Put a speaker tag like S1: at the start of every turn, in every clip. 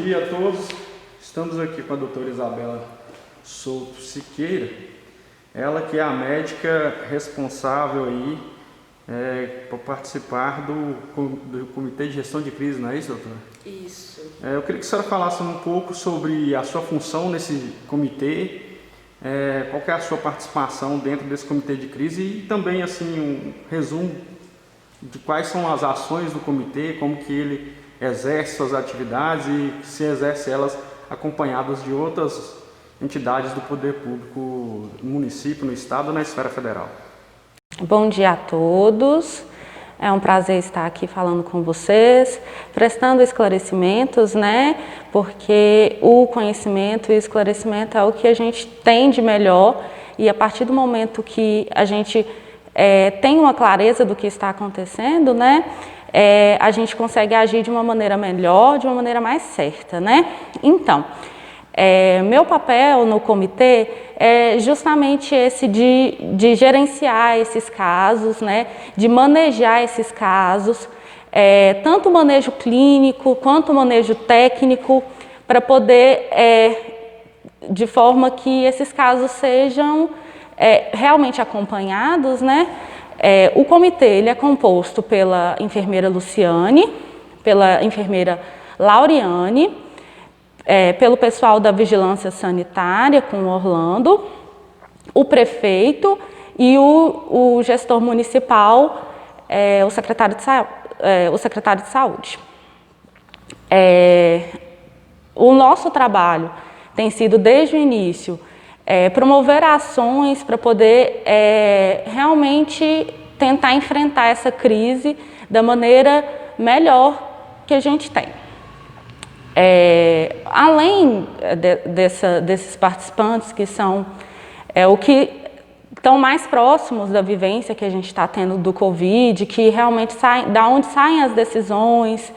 S1: dia a todos. Estamos aqui com a doutora Isabela Souto Siqueira, ela que é a médica responsável aí por participar do Comitê de Gestão de Crise, não é isso, doutora?
S2: Isso.
S1: Eu queria que a senhora falasse um pouco sobre a sua função nesse comitê, qual que é a sua participação dentro desse comitê de crise e também assim um resumo de quais são as ações do comitê, como que ele exerce suas atividades e se exerce elas acompanhadas de outras entidades do poder público no município, no estado ou na esfera federal.
S2: Bom dia a todos. É um prazer estar aqui falando com vocês, prestando esclarecimentos, né? Porque o conhecimento e o esclarecimento é o que a gente tem de melhor e a partir do momento que a gente tem uma clareza do que está acontecendo, né? A gente consegue agir de uma maneira melhor, de uma maneira mais certa, né? Então, meu papel no comitê é justamente esse de gerenciar esses casos, né? De manejar esses casos, tanto o manejo clínico quanto o manejo técnico, para poder, de forma que esses casos sejam realmente acompanhados, né? O comitê ele é composto pela enfermeira Luciane, pela enfermeira Lauriane, pelo pessoal da Vigilância Sanitária com o Orlando, o prefeito e o gestor municipal, o secretário de Saúde. O nosso trabalho tem sido, desde o início, promover ações para poder realmente tentar enfrentar essa crise da maneira melhor que a gente tem. Além desses participantes que são o que estão mais próximos da vivência que a gente está tendo do Covid, que realmente da onde saem as decisões,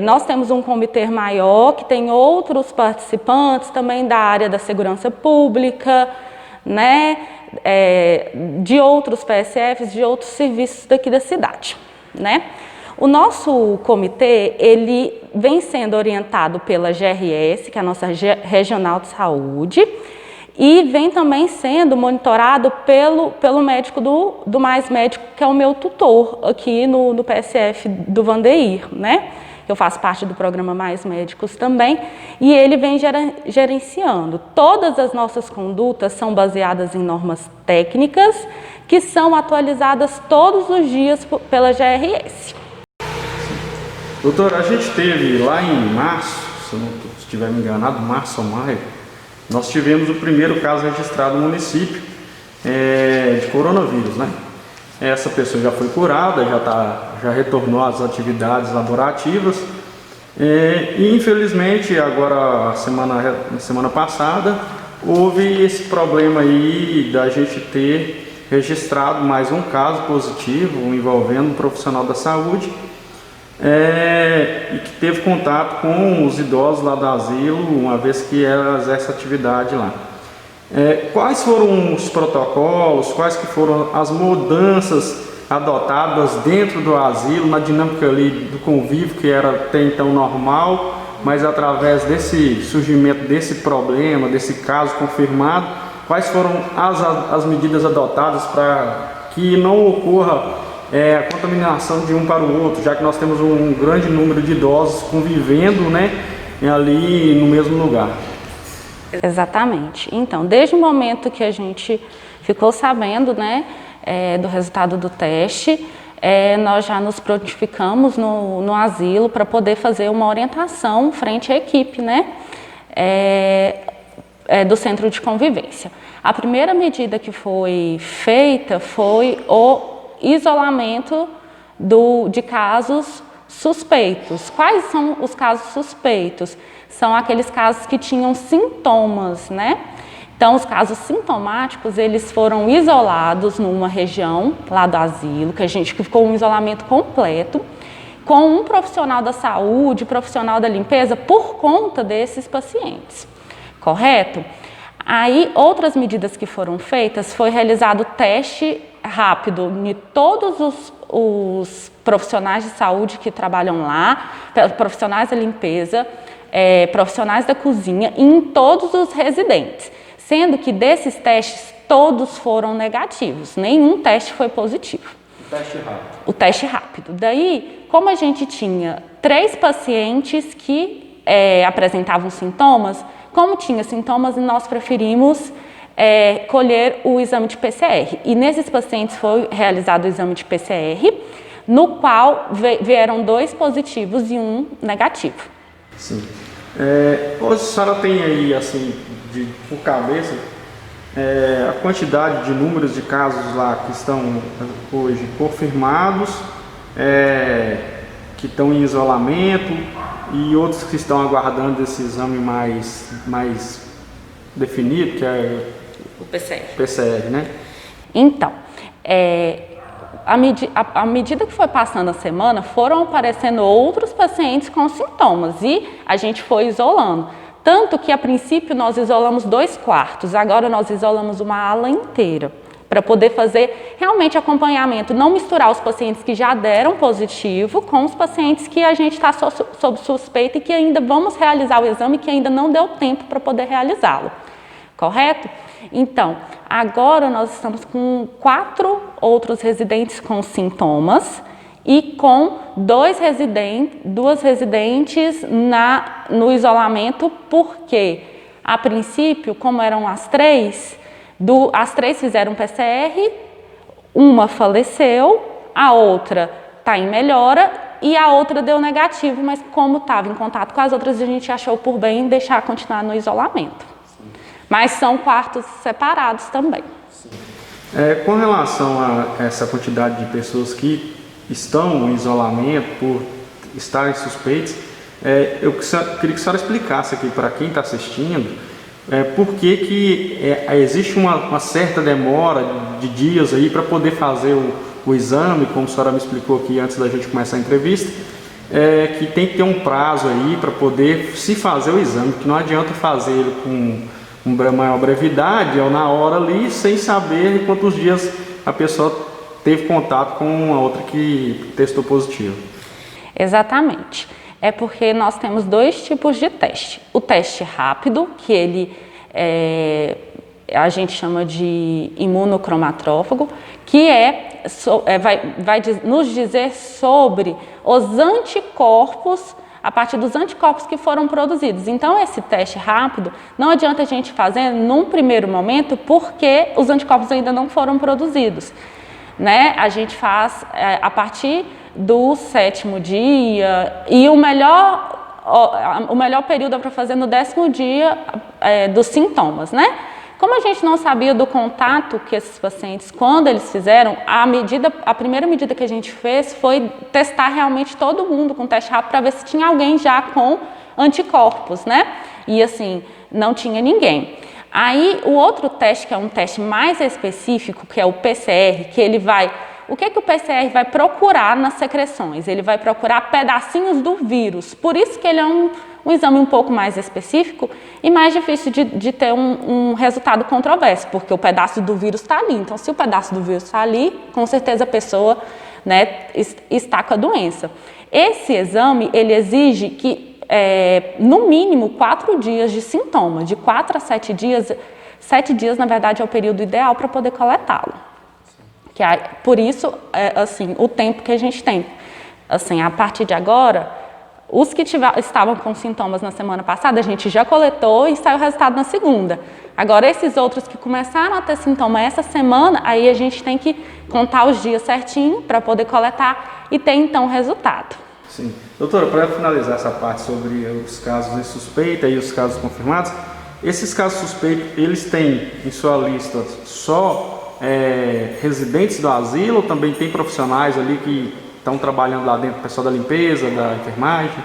S2: nós temos um comitê maior que tem outros participantes também da área da segurança pública, né, de outros PSFs, de outros serviços daqui da cidade, né? O nosso comitê, ele vem sendo orientado pela GRS, que é a nossa Regional de Saúde, e vem também sendo monitorado pelo médico do Mais Médico, que é o meu tutor aqui no PSF do Vandeir, né? Eu faço parte do programa Mais Médicos também, e ele vem gerenciando. Todas as nossas condutas são baseadas em normas técnicas, que são atualizadas todos os dias pela GRS.
S1: Doutora, a gente teve lá em março, se eu não estiver me enganado, março ou maio, nós tivemos o primeiro caso registrado no município de coronavírus, né? Essa pessoa já foi curada, já retornou às atividades laborativas e infelizmente agora, na semana passada, houve esse problema aí da gente ter registrado mais um caso positivo envolvendo um profissional da saúde e que teve contato com os idosos lá do asilo, uma vez que ela exerce atividade lá. Quais foram os protocolos, quais que foram as mudanças adotadas dentro do asilo, na dinâmica ali do convívio, que era até então normal, mas através desse surgimento desse problema, desse caso confirmado, quais foram as medidas adotadas para que não ocorra a contaminação de um para o outro, já que nós temos um grande número de idosos convivendo, né, ali no mesmo lugar.
S2: Exatamente. Então, desde o momento que a gente ficou sabendo, né, do resultado do teste, nós já nos prontificamos no asilo para poder fazer uma orientação frente à equipe, né, do centro de convivência. A primeira medida que foi feita foi o isolamento de casos suspeitos. Quais são os casos suspeitos? São aqueles casos que tinham sintomas, né? Então, os casos sintomáticos, eles foram isolados numa região lá do asilo, que a gente ficou um isolamento completo, com um profissional da saúde, profissional da limpeza, por conta desses pacientes, correto? Aí, outras medidas que foram feitas, foi realizado o teste rápido em todos os profissionais de saúde que trabalham lá, profissionais da limpeza, profissionais da cozinha e em todos os residentes, sendo que desses testes todos foram negativos, nenhum teste foi positivo. O teste rápido. Daí, como a gente tinha 3 pacientes que apresentavam sintomas, como tinha sintomas, nós preferimos colher o exame de PCR. E nesses pacientes foi realizado o exame de PCR, no qual vieram 2 positivos e 1 negativo.
S1: Sim. Hoje a senhora tem aí, assim, por cabeça, a quantidade de números de casos lá que estão hoje confirmados, que estão em isolamento e outros que estão aguardando esse exame mais definido, que é
S2: o PCR.
S1: PCR, né?
S2: Então, à medida que foi passando a semana, foram aparecendo outros pacientes com sintomas e a gente foi isolando. Tanto que, a princípio, nós isolamos 2 quartos, agora nós isolamos uma ala inteira, para poder fazer realmente acompanhamento, não misturar os pacientes que já deram positivo com os pacientes que a gente está sob suspeita e que ainda vamos realizar o exame, que ainda não deu tempo para poder realizá-lo. Correto? Então, agora nós estamos com 4 outros residentes com sintomas e com 2 residentes no isolamento, porque, a princípio, como eram as 3 fizeram PCR, uma faleceu, a outra está em melhora e a outra deu negativo, mas como estava em contato com as outras, a gente achou por bem deixar continuar no isolamento. Mas são quartos separados também.
S1: Com relação a essa quantidade de pessoas que estão em isolamento por estarem suspeitos, eu queria que a senhora explicasse aqui para quem está assistindo por que existe uma certa demora de dias aí para poder fazer o exame, como a senhora me explicou aqui antes da gente começar a entrevista, que tem que ter um prazo aí para poder se fazer o exame, que não adianta fazer ele com maior brevidade ou na hora ali, sem saber quantos dias a pessoa teve contato com a outra que testou positivo.
S2: Exatamente. É porque nós temos 2 tipos de teste. O teste rápido, que a gente chama de imunocromatrófago, que vai nos dizer sobre os anticorpos, a partir dos anticorpos que foram produzidos. Então, esse teste rápido, não adianta a gente fazer num primeiro momento, porque os anticorpos ainda não foram produzidos, né? A gente faz a partir do 7º dia e o melhor período é para fazer no 10º dia dos sintomas, né? Como a gente não sabia do contato que esses pacientes, quando eles fizeram, a primeira medida que a gente fez foi testar realmente todo mundo com teste rápido para ver se tinha alguém já com anticorpos, né? E assim, não tinha ninguém. Aí, o outro teste, que é um teste mais específico, que é o PCR, o que o PCR vai procurar nas secreções? Ele vai procurar pedacinhos do vírus, por isso que ele é um exame um pouco mais específico e mais difícil de ter um resultado controverso, porque o pedaço do vírus está ali. Então, se o pedaço do vírus está ali, com certeza a pessoa, né, está com a doença. Esse exame, ele exige que, no mínimo, 4 dias de sintoma, de 4 a 7 dias. 7 dias, na verdade, é o período ideal para poder coletá-lo. Por isso, assim, o tempo que a gente tem. Assim, a partir de agora, os que estavam com sintomas na semana passada, a gente já coletou e saiu o resultado na segunda. Agora, esses outros que começaram a ter sintoma essa semana, aí a gente tem que contar os dias certinho para poder coletar e ter, então, o resultado.
S1: Sim. Doutora, para finalizar essa parte sobre os casos de suspeita e os casos confirmados, esses casos suspeitos, eles têm em sua lista só residentes do asilo, ou também tem profissionais ali que estão trabalhando lá dentro, pessoal da limpeza, da enfermagem?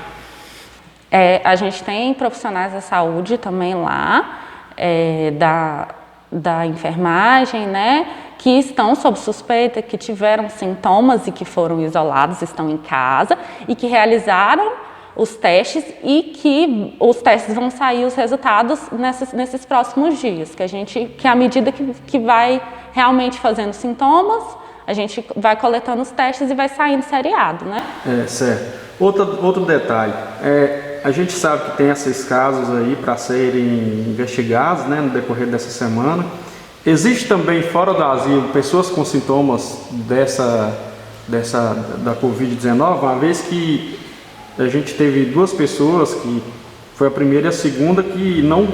S2: A gente tem profissionais da saúde também lá, da enfermagem, né, que estão sob suspeita, que tiveram sintomas e que foram isolados, estão em casa e que realizaram os testes e que os testes vão sair os resultados nesses próximos dias, que à medida que vai realmente fazendo sintomas, a gente vai coletando os testes e vai saindo seriado, né?
S1: Certo. Outro detalhe, a gente sabe que tem esses casos aí para serem investigados, né, no decorrer dessa semana. Existe também, fora do asilo, pessoas com sintomas da Covid-19, uma vez que a gente teve 2 pessoas, que foi a primeira e a segunda, que não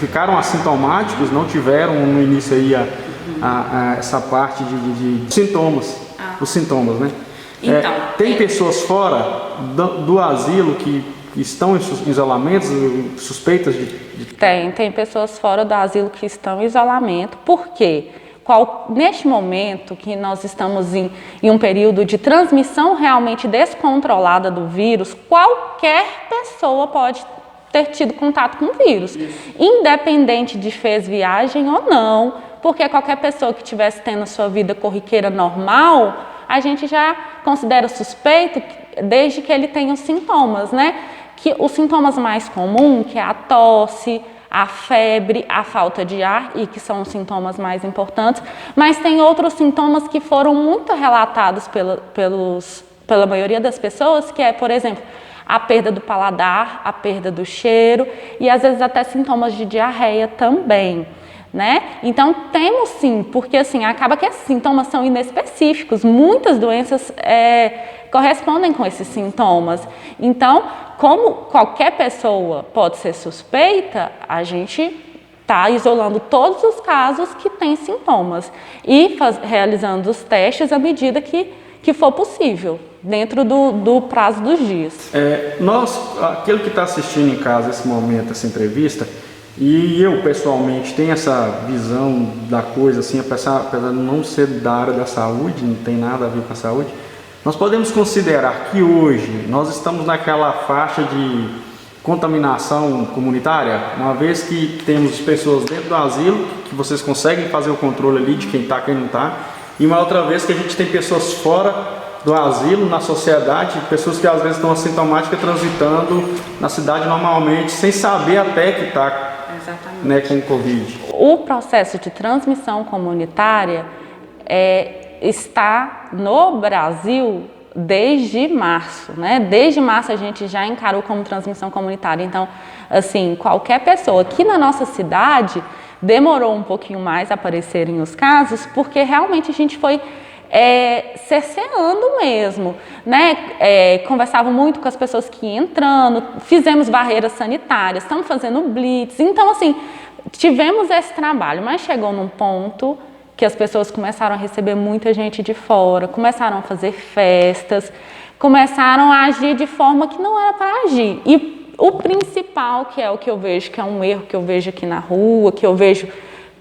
S1: ficaram assintomáticos, não tiveram no início aí essa parte de sintomas, os sintomas, né?
S2: Então,
S1: tem pessoas fora do asilo que estão em isolamento, suspeitas de...
S2: Tem pessoas fora do asilo que estão em isolamento, por quê? Neste momento que nós estamos em um período de transmissão realmente descontrolada do vírus, qualquer pessoa pode ter tido contato com o vírus, independente de fez viagem ou não, porque qualquer pessoa que estivesse tendo sua vida corriqueira normal, a gente já considera suspeito desde que ele tenha os sintomas, né? Que os sintomas mais comuns, que é a tosse, a febre, a falta de ar, e que são os sintomas mais importantes, mas tem outros sintomas que foram muito relatados pela maioria das pessoas, que é, por exemplo, a perda do paladar, a perda do cheiro e às vezes até sintomas de diarreia também, né? Então temos sim, porque assim, acaba que esses sintomas são inespecíficos, muitas doenças correspondem com esses sintomas. Então, como qualquer pessoa pode ser suspeita, a gente está isolando todos os casos que têm sintomas e realizando os testes à medida que for possível, dentro do prazo dos dias.
S1: Aquele que está assistindo em casa esse momento, essa entrevista, e eu pessoalmente tenho essa visão da coisa, assim, apesar de não ser da área da saúde, não tem nada a ver com a saúde, nós podemos considerar que hoje nós estamos naquela faixa de contaminação comunitária, uma vez que temos pessoas dentro do asilo, que vocês conseguem fazer o controle ali de quem está e quem não está, e uma outra vez que a gente tem pessoas fora do asilo, na sociedade, pessoas que às vezes estão assintomáticas transitando na cidade normalmente, sem saber até que está, né, com o Covid.
S2: O processo de transmissão comunitária está no Brasil desde março, né? Desde março a gente já encarou como transmissão comunitária. Então, assim, qualquer pessoa aqui na nossa cidade demorou um pouquinho mais a aparecerem os casos, porque realmente a gente foi cerceando mesmo, né? Conversava muito com as pessoas que iam entrando, fizemos barreiras sanitárias, estamos fazendo blitz. Então, assim, tivemos esse trabalho, mas chegou num ponto que as pessoas começaram a receber muita gente de fora, começaram a fazer festas, começaram a agir de forma que não era para agir. E o principal, que é o que eu vejo, que é um erro que eu vejo aqui na rua, que eu vejo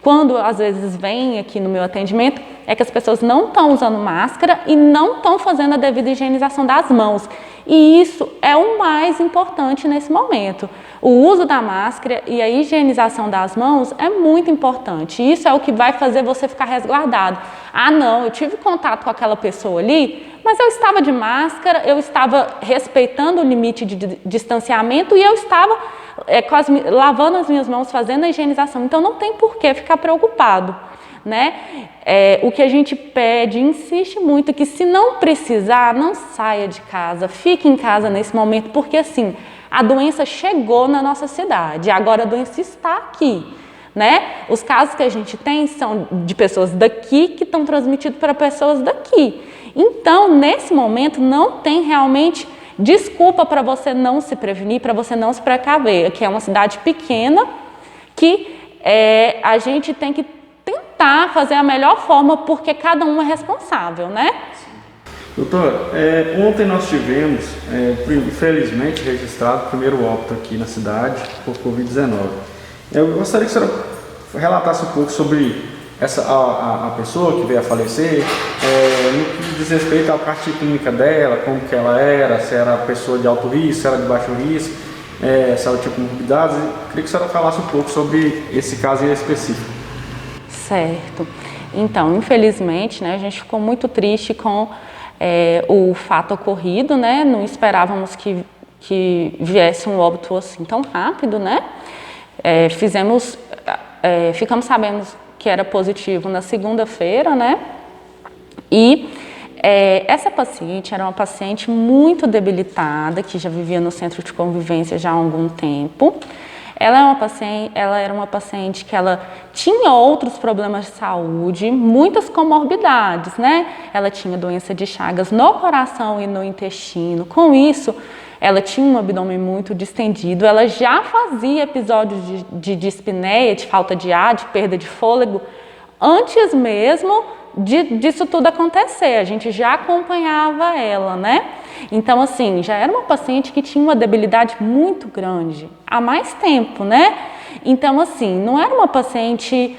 S2: quando às vezes vem aqui no meu atendimento, é que as pessoas não estão usando máscara e não estão fazendo a devida higienização das mãos. E isso é o mais importante nesse momento. O uso da máscara e a higienização das mãos é muito importante. Isso é o que vai fazer você ficar resguardado. Ah, não, eu tive contato com aquela pessoa ali, mas eu estava de máscara, eu estava respeitando o limite de distanciamento e eu estava lavando as minhas mãos, fazendo a higienização. Então não tem por que ficar preocupado, né? O que a gente pede, insiste muito, que se não precisar, não saia de casa, fique em casa nesse momento, porque assim, a doença chegou na nossa cidade, agora a doença está aqui, né? Os casos que a gente tem são de pessoas daqui que estão transmitidos para pessoas daqui. Então, nesse momento, não tem realmente desculpa para você não se prevenir, para você não se precaver, que é uma cidade pequena que a gente tem que tentar fazer a melhor forma, porque cada um é responsável, né?
S1: Doutor, ontem nós tivemos, infelizmente, registrado o primeiro óbito aqui na cidade por Covid-19. Eu gostaria que a senhora relatasse um pouco sobre a pessoa que veio a falecer, no que diz respeito à parte clínica dela, como que ela era, se era pessoa de alto risco, se era de baixo risco, se ela tinha comorbidades. Eu queria que a senhora falasse um pouco sobre esse caso em específico.
S2: Certo. Então, infelizmente, né, a gente ficou muito triste com o fato ocorrido, né? Não esperávamos que que viesse um óbito assim tão rápido, né? Ficamos sabendo que era positivo na segunda-feira, né? E essa paciente era uma paciente muito debilitada, que já vivia no centro de convivência já há algum tempo. Ela era uma paciente que ela tinha outros problemas de saúde, muitas comorbidades, né? Ela tinha doença de Chagas no coração e no intestino. Com isso, ela tinha um abdômen muito distendido, ela já fazia episódios de dispneia, de falta de ar, de perda de fôlego, antes mesmo disso tudo acontecer. A gente já acompanhava ela, né? Então, assim, já era uma paciente que tinha uma debilidade muito grande, há mais tempo, né? Então, assim, não era uma paciente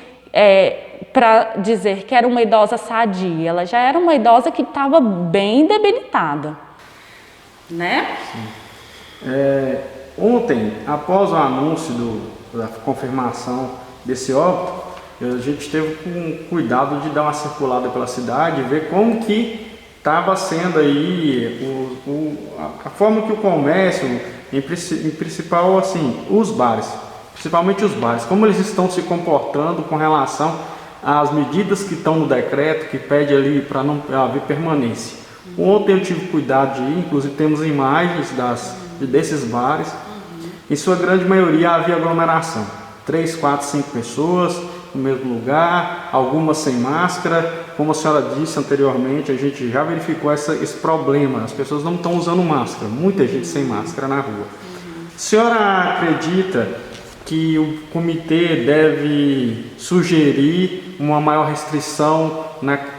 S2: para dizer que era uma idosa sadia, ela já era uma idosa que estava bem debilitada, né?
S1: Sim. Ontem, após o anúncio da confirmação desse óbito, a gente teve com cuidado de dar uma circulada pela cidade, ver como que estava sendo aí a forma que o comércio, em principal assim, os bares, principalmente os bares, como eles estão se comportando com relação às medidas que estão no decreto, que pede ali para não haver permanência. Ontem eu tive cuidado de ir, inclusive temos imagens desses bares, em sua grande maioria havia aglomeração, 3, 4, 5 pessoas no mesmo lugar, algumas sem máscara. Como a senhora disse anteriormente, a gente já verificou esse problema, as pessoas não estão usando máscara, muita gente sem máscara na rua. A senhora acredita que o comitê deve sugerir uma maior restrição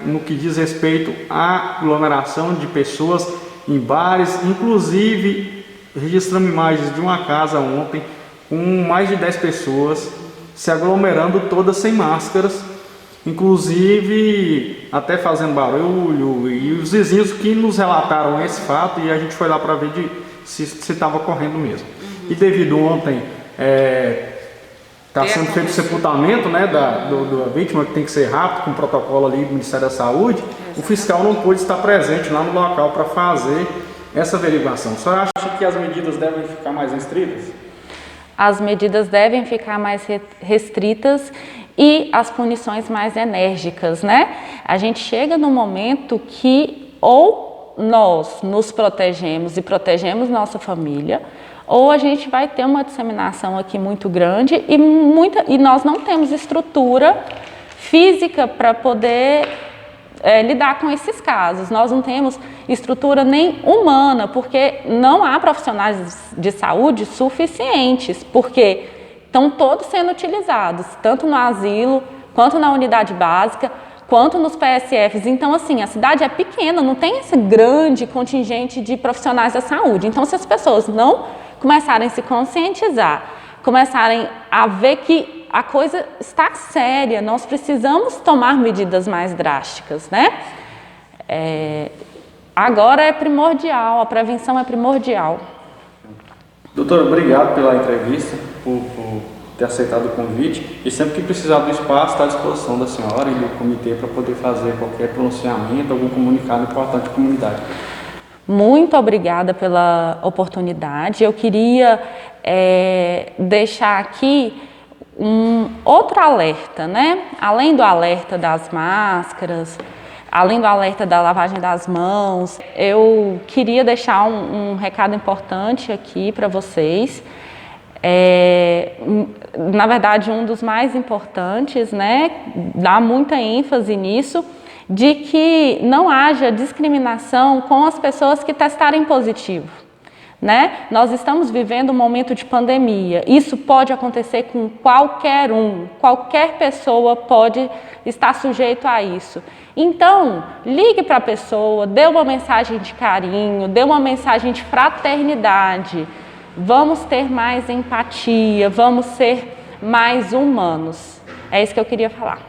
S1: no que diz respeito à aglomeração de pessoas em bares? Inclusive, registramos imagens de uma casa ontem com mais de 10 pessoas se aglomerando, todas sem máscaras, inclusive até fazendo barulho, e os vizinhos que nos relataram esse fato, e a gente foi lá para ver se estava ocorrendo mesmo. E devido ontem está sendo feito o sepultamento, né, da vítima, que tem que ser rápido, com o protocolo ali do Ministério da Saúde, o fiscal não pôde estar presente lá no local para fazer essa averiguação. A senhora acha que as medidas devem ficar mais restritas?
S2: As medidas devem ficar mais restritas e as punições mais enérgicas, né? A gente chega no momento que ou nós nos protegemos e protegemos nossa família, ou a gente vai ter uma disseminação aqui muito grande e nós não temos estrutura física para poder lidar com esses casos. Nós não temos estrutura nem humana, porque não há profissionais de saúde suficientes, porque estão todos sendo utilizados, tanto no asilo, quanto na unidade básica, quanto nos PSFs. Então, assim, a cidade é pequena, não tem esse grande contingente de profissionais da saúde. Então, se as pessoas não começarem a se conscientizar, começarem a ver que a coisa está séria, nós precisamos tomar medidas mais drásticas, né? Agora é primordial, a prevenção é primordial.
S1: Doutora, obrigado pela entrevista, por ter aceitado o convite, e sempre que precisar do espaço, está à disposição da senhora e do comitê para poder fazer qualquer pronunciamento, algum comunicado importante à comunidade.
S2: Muito obrigada pela oportunidade. Eu queria deixar aqui um outro alerta, né? Além do alerta das máscaras, além do alerta da lavagem das mãos, eu queria deixar um recado importante aqui para vocês. Na verdade, um dos mais importantes, né? Dá muita ênfase nisso, de que não haja discriminação com as pessoas que testarem positivo, né? Nós estamos vivendo um momento de pandemia, isso pode acontecer com qualquer pessoa pode estar sujeito a isso. Então, ligue para a pessoa, dê uma mensagem de carinho, dê uma mensagem de fraternidade, vamos ter mais empatia, vamos ser mais humanos. É isso que eu queria falar.